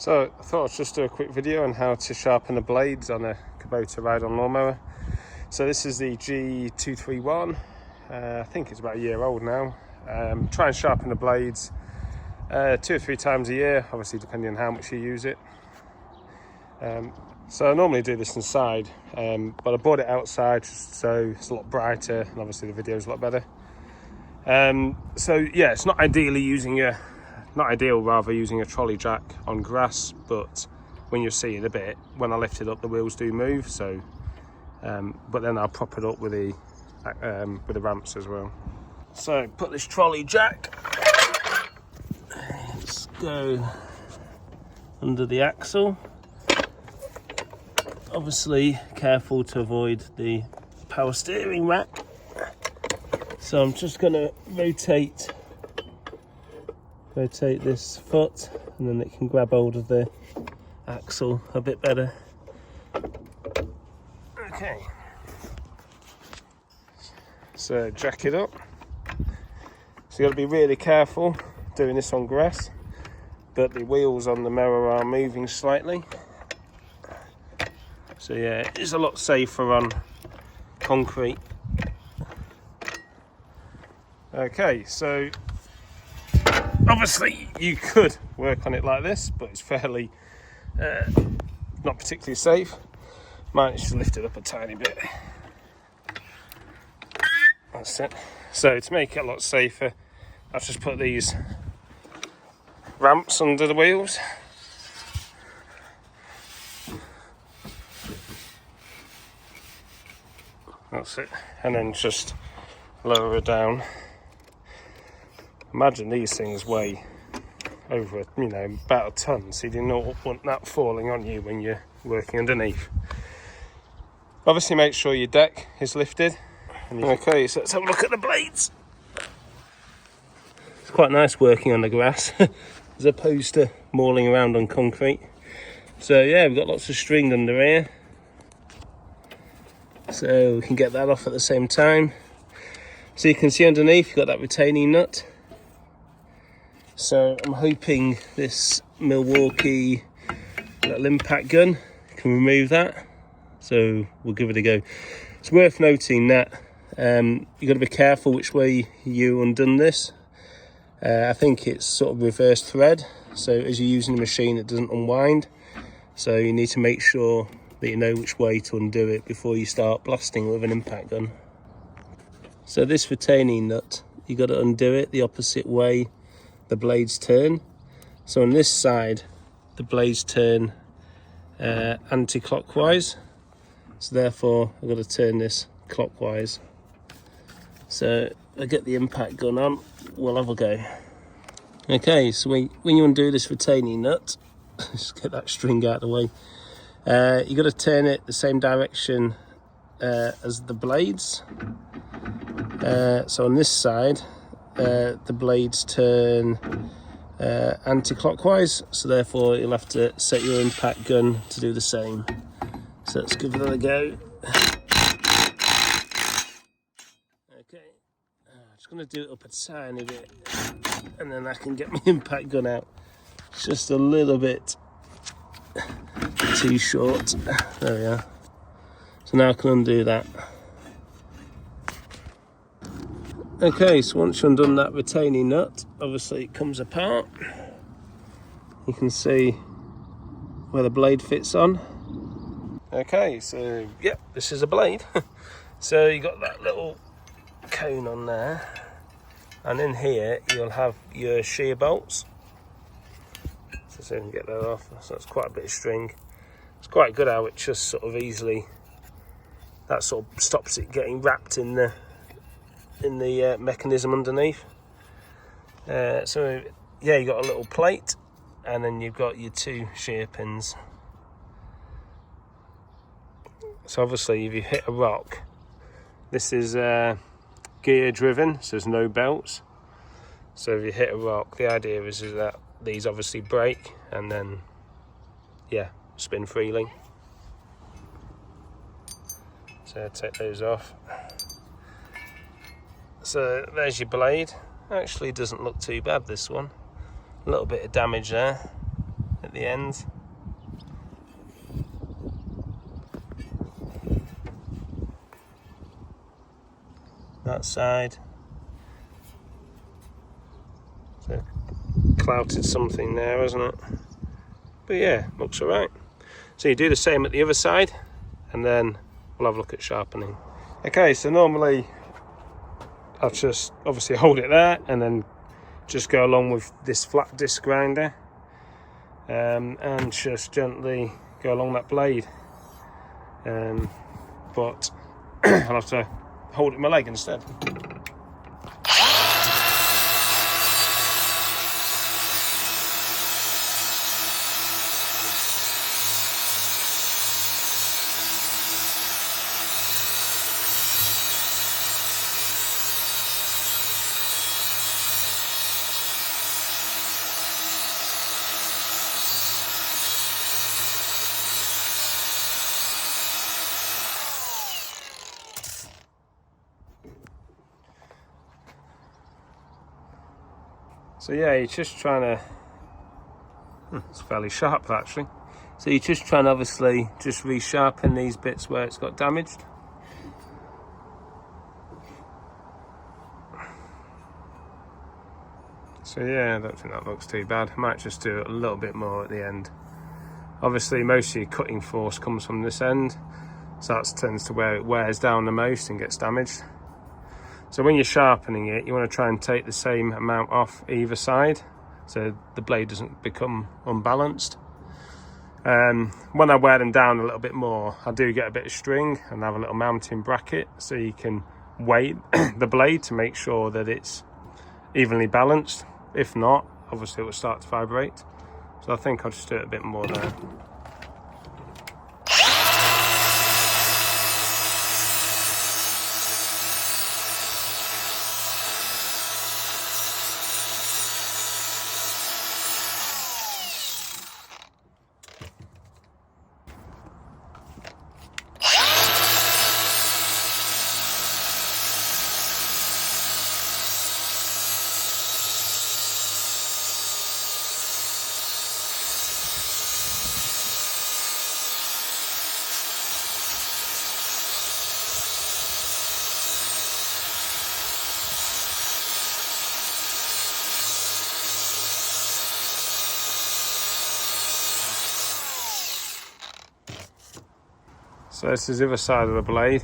So I thought I'd just do a quick video on how to sharpen the blades on a Kubota ride-on lawnmower. So this is the G231. I think it's about a year old now. Try and sharpen the blades 2 or 3 times a year, obviously depending on how much you use it. So I normally do this inside, but I bought it outside so it's a lot brighter and obviously the video is a lot better. So yeah, it's not ideal using a trolley jack on grass, but when you're seeing a bit, when I lift it up the wheels do move, so but then I'll prop it up with the ramps as well. So put this trolley jack, let's go under the axle. Obviously careful to avoid the power steering rack. So I'm just going to rotate this foot, and then it can grab hold of the axle a bit better. Okay, so jack it up. So you got to be really careful doing this on grass, but the wheels on the mirror are moving slightly. So yeah, it is a lot safer on concrete. Okay, so obviously you could work on it like this, but it's fairly not particularly safe. Managed to lift it up a tiny bit. That's it. So to make it a lot safer, I've just put these ramps under the wheels. That's it, and then just lower it down. Imagine these things weigh over, about a ton, so you do not want that falling on you when you're working underneath. Obviously make sure your deck is lifted. Okay, so let's have a look at the blades. It's quite nice working on the grass as opposed to mauling around on concrete. So yeah, we've got lots of string under here, so we can get that off at the same time. So you can see underneath you've got that retaining nut. So I'm hoping this Milwaukee little impact gun can remove that. So we'll give it a go. It's worth noting that you've got to be careful which way you undone this. I think it's sort of reverse thread, so as you're using the machine it doesn't unwind. So you need to make sure that you know which way to undo it before you start blasting with an impact gun. So this retaining nut, you've got to undo it the opposite way the blades turn. So on this side the blades turn anti-clockwise, so therefore I've got to turn this clockwise. So I get the impact gun on, we'll have a go. Okay, so when you undo this retaining nut, just get that string out of the way, you've got to turn it the same direction as the blades. So on this side the blades turn anti-clockwise, so therefore you'll have to set your impact gun to do the same. So let's give it a go. Okay, I'm just going to do it up a tiny bit, and then I can get my impact gun out. It's just a little bit too short. There we are. So now I can undo that. Okay, so once you've undone that retaining nut, obviously it comes apart. You can see where the blade fits on. Okay, so yep, this is a blade. So you got that little cone on there, and in here you'll have your shear bolts. So you can get that off. So it's quite a bit of string. It's quite good how it just sort of easily, that sort of stops it getting wrapped in the mechanism underneath. So yeah, you got a little plate, and then you've got your 2 shear pins. So obviously if you hit a rock, this is gear driven, so there's no belts. So if you hit a rock, the idea is that these obviously break and then yeah, spin freely. So take those off. So there's your blade. Actually doesn't look too bad, this one. A little bit of damage there at at the ends. That side. So clouted something there, hasn't it? But yeah, looks alright. So you do the same at the other side, and then we'll have a look at sharpening. Okay, so normally I'll just obviously hold it there and then just go along with this flat disc grinder and just gently go along that blade. But I'll have to hold it with my leg instead. So yeah, you're just trying to, it's fairly sharp actually. So you're just trying to obviously just resharpen these bits where it's got damaged. So yeah, I don't think that looks too bad. I might just do it a little bit more at the end. Obviously most of your cutting force comes from this end, so that tends to where it wears down the most and gets damaged. So when you're sharpening it, you want to try and take the same amount off either side, so the blade doesn't become unbalanced. When I wear them down a little bit more, I do get a bit of string and have a little mounting bracket, so you can weight the blade to make sure that it's evenly balanced. If not, obviously it will start to vibrate. So I think I'll just do it a bit more there. So this is the other side of the blade.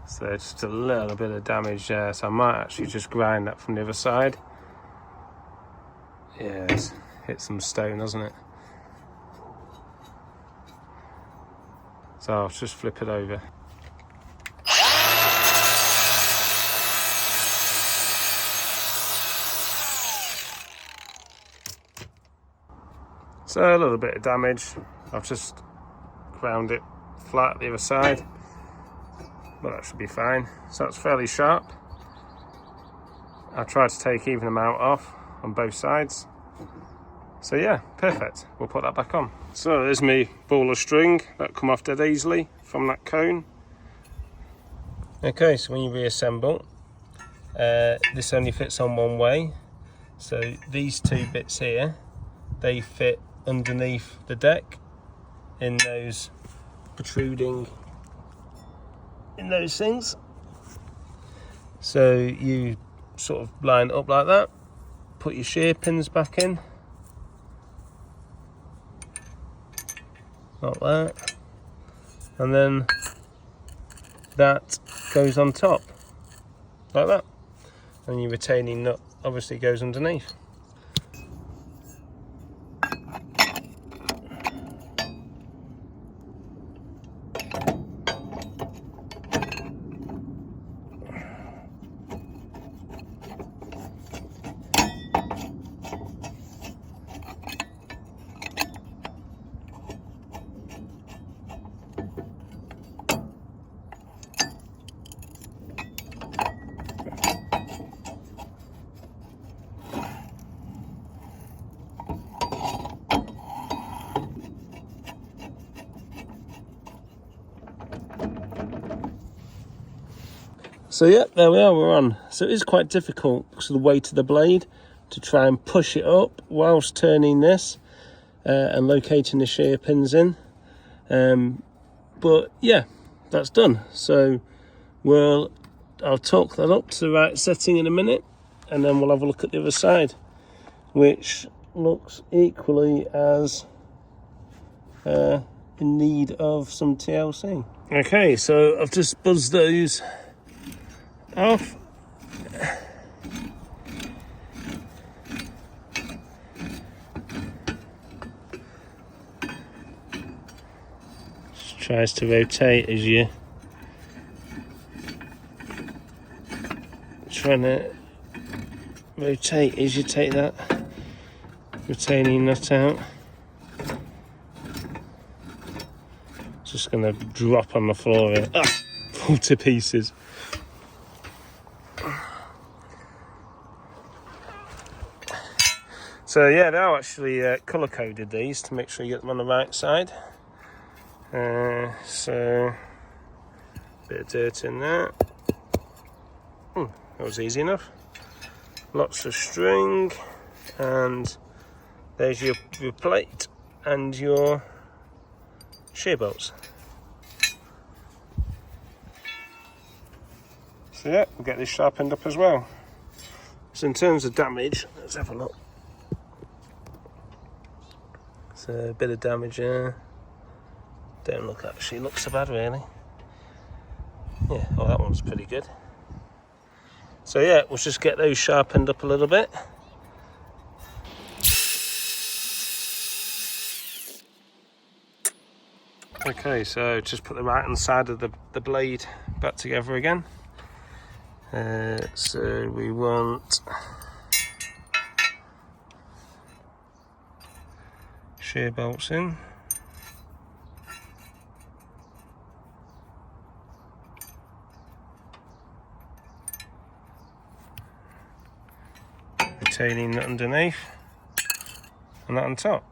So just a little bit of damage there. So I might actually just grind that from the other side. Yeah, it's hit some stone, hasn't it? So I'll just flip it over. So a little bit of damage. I've just ground it flat the other side, but that should be fine. So it's fairly sharp. I tried to take even amount off on both sides. So yeah, perfect. We'll put that back on. So there's me ball of string that come off dead easily from that cone. Okay, so when you reassemble, this only fits on one way. So these two bits here, they fit underneath the deck in those protruding in those things. So you sort of line it up like that, put your shear pins back in like that, and then that goes on top like that, and your retaining nut obviously goes underneath. So yeah, there we are, we're on. So it is quite difficult because of the weight of the blade to try and push it up whilst turning this. and locating the shear pins in. But yeah, that's done. So I'll torque that up to the right setting in a minute, and then we'll have a look at the other side, which looks equally as in need of some TLC. Okay, so I've just buzzed those off. Just tries to rotate as you trying to rotate as you take that retaining nut out. Just gonna drop on the floor here. Fall to pieces. So yeah, they're actually colour coded these to make sure you get them on the right side. So bit of dirt in there. That was easy enough. Lots of string, and there's your plate and your shear bolts. So yeah, we'll get this sharpened up as well. So in terms of damage, let's have a look. So a bit of damage there. Don't look actually look so bad really. Yeah, oh, that one's pretty good. So yeah, we'll just get those sharpened up a little bit. Okay, so just put the right hand side of the blade back together again. So we want shear bolts in. Retaining that underneath and that on top.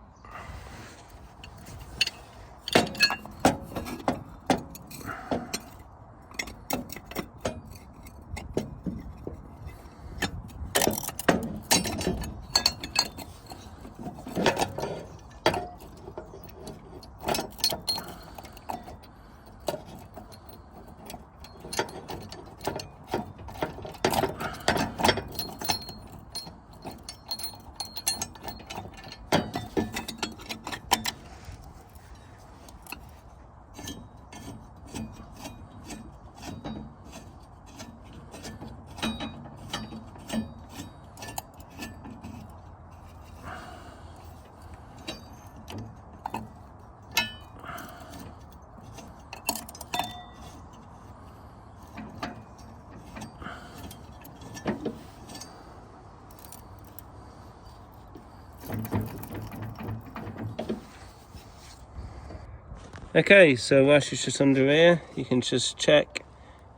Okay, so whilst it's just under here, you can just check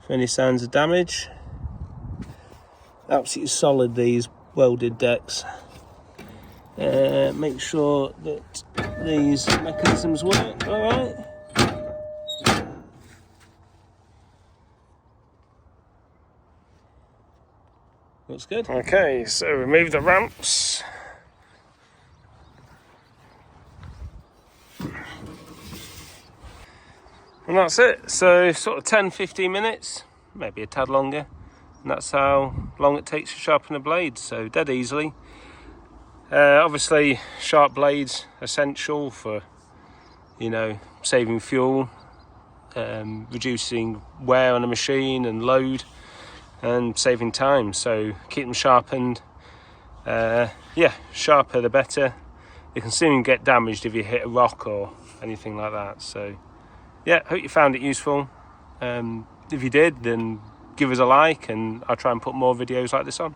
for any signs of damage. Absolutely solid, these welded decks. Make sure that these mechanisms work alright. Looks good. Okay, so remove the ramps. And that's it. So sort of 10-15 minutes, maybe a tad longer, and that's how long it takes to sharpen a blade. So dead easily. Obviously sharp blades essential for, you know, saving fuel, reducing wear on a machine and load, and saving time. So keep them sharpened. Yeah, sharper the better. They can soon get damaged if you hit a rock or anything like that. So yeah, hope you found it useful. If you did, then give us a like, and I'll try and put more videos like this on.